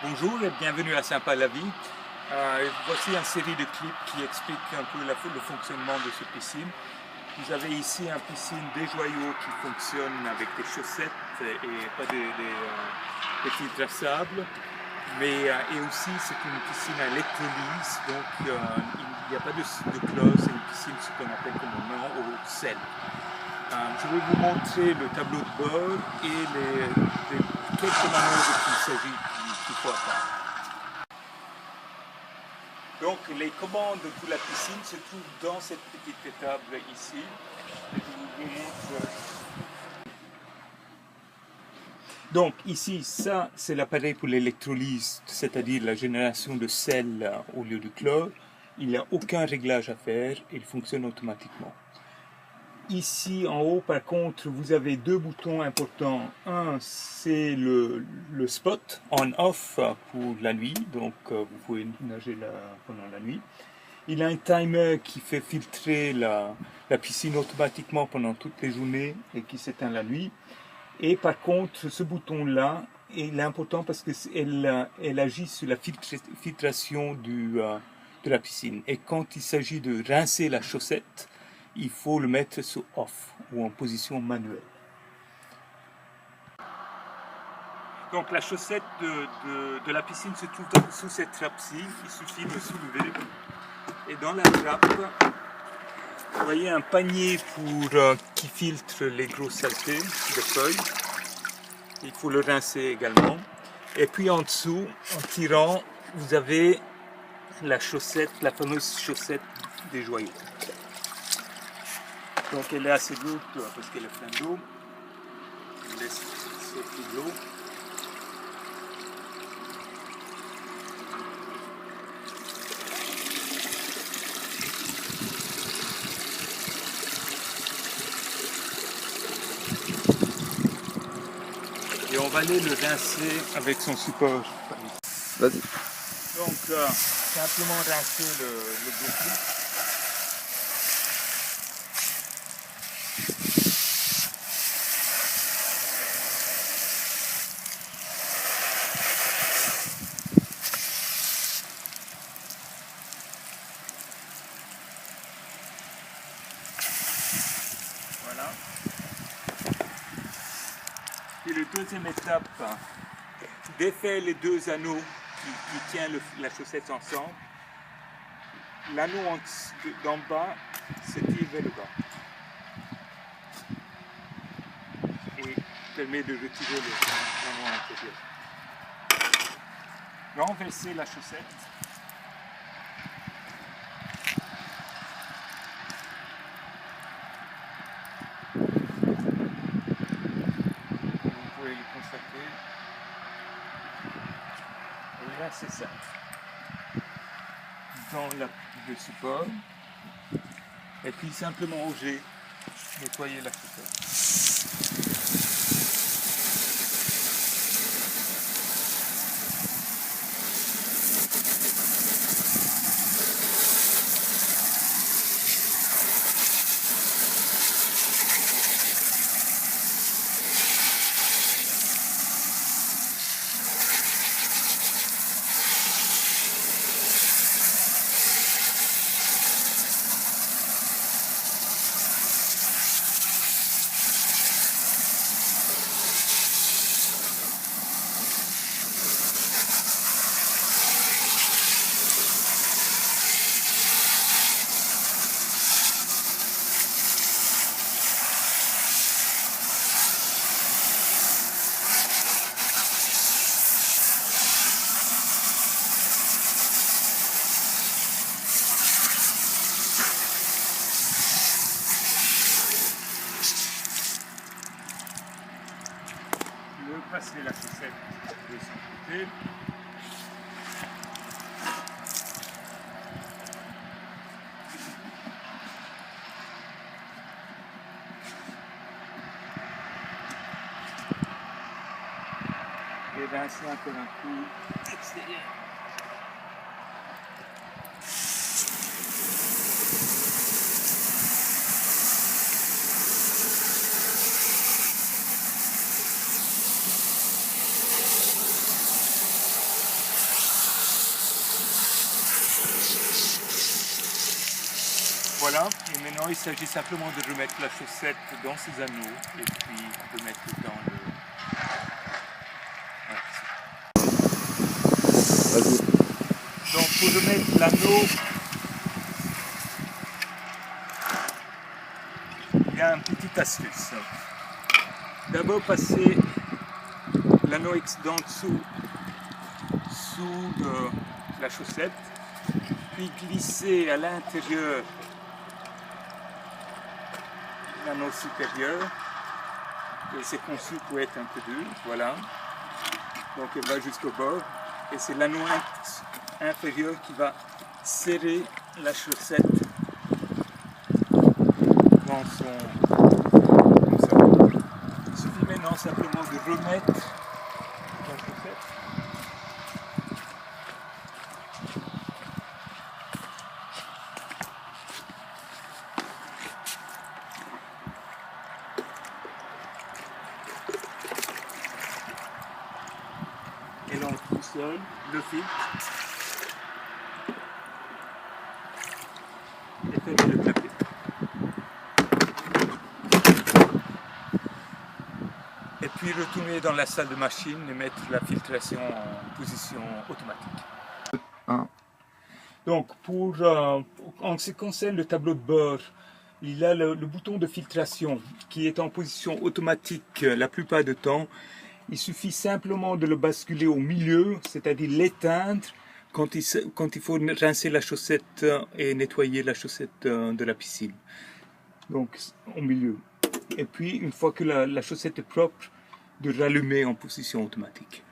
Bonjour et bienvenue à Saint-Paul-la-Vie. Voici une série de clips qui expliquent un peu le fonctionnement de cette piscine. Vous avez ici une piscine des joyaux qui fonctionne avec des chaussettes et pas des filtres à sable. Et aussi c'est une piscine à électrolyse, donc il n'y a pas de chlore, c'est une piscine ce qu'on appelle communément au sel. Je vais vous montrer le tableau de bord et quelques manœuvres qu'il s'agit qu'il faut faire. Donc les commandes pour la piscine se trouvent dans cette petite table ici. Et je vous montre. Donc ici, ça c'est l'appareil pour l'électrolyse, c'est-à-dire la génération de sel au lieu de chlore. Il n'y a aucun réglage à faire, il fonctionne automatiquement. Ici en haut, par contre, vous avez deux boutons importants. Un, c'est le spot on-off pour la nuit, donc vous pouvez nager pendant la nuit. Il a un timer qui fait filtrer la piscine automatiquement pendant toutes les journées et qui s'éteint la nuit. Et par contre, ce bouton-là, il est important parce qu'elle agit sur la filtration de la piscine. Et quand il s'agit de rincer la chaussette, il faut le mettre sur off ou en position manuelle. Donc la chaussette de la piscine se trouve sous cette trappe-ci. Il suffit de soulever. Et dans la trappe, vous voyez un panier qui filtre les grosses saletés de feuilles. Il faut le rincer également. Et puis en dessous, en tirant, vous avez la chaussette, la fameuse chaussette des joyaux. Donc elle est assez lourde parce qu'elle est pleine d'eau. Je laisse sortir de l'eau. Et on va aller le rincer avec son support. Vas-y. Donc simplement rincer le gros. Voilà. Et la deuxième étape, défaire les deux anneaux qui tiennent la chaussette ensemble. L'anneau d'en bas se tire vers le bas et permet de retirer l'anneau intérieur. Renverser la chaussette. Vous pouvez le constater. Et là c'est ça. Dans le support. Et puis simplement ronger, nettoyer la chaussette. Passer la chaussette de son côté. Et rincer encore un coup extérieur. Voilà, et maintenant il s'agit simplement de remettre la chaussette dans ses anneaux et puis de mettre dans le... Vas-y. Donc pour remettre l'anneau, il y a une petite astuce. D'abord passer l'anneau d'en dessous sous la chaussette, puis glisser à l'intérieur l'anneau supérieur, et c'est conçu pour être un peu dur, voilà. Donc elle va jusqu'au bord, et c'est l'anneau inférieur qui va serrer la chaussette dans son... comme ça. Il suffit maintenant simplement de remettre la chaussette. Et là on tout seul, le fil, et faites le clapet. Et puis retourner dans la salle de machine et mettre la filtration en position automatique. Donc en ce qui concerne le tableau de bord, il a le bouton de filtration qui est en position automatique la plupart du temps. Il suffit simplement de le basculer au milieu, c'est-à-dire l'éteindre quand il faut rincer la chaussette et nettoyer la chaussette de la piscine. Donc au milieu. Et puis une fois que la chaussette est propre, de rallumer en position automatique.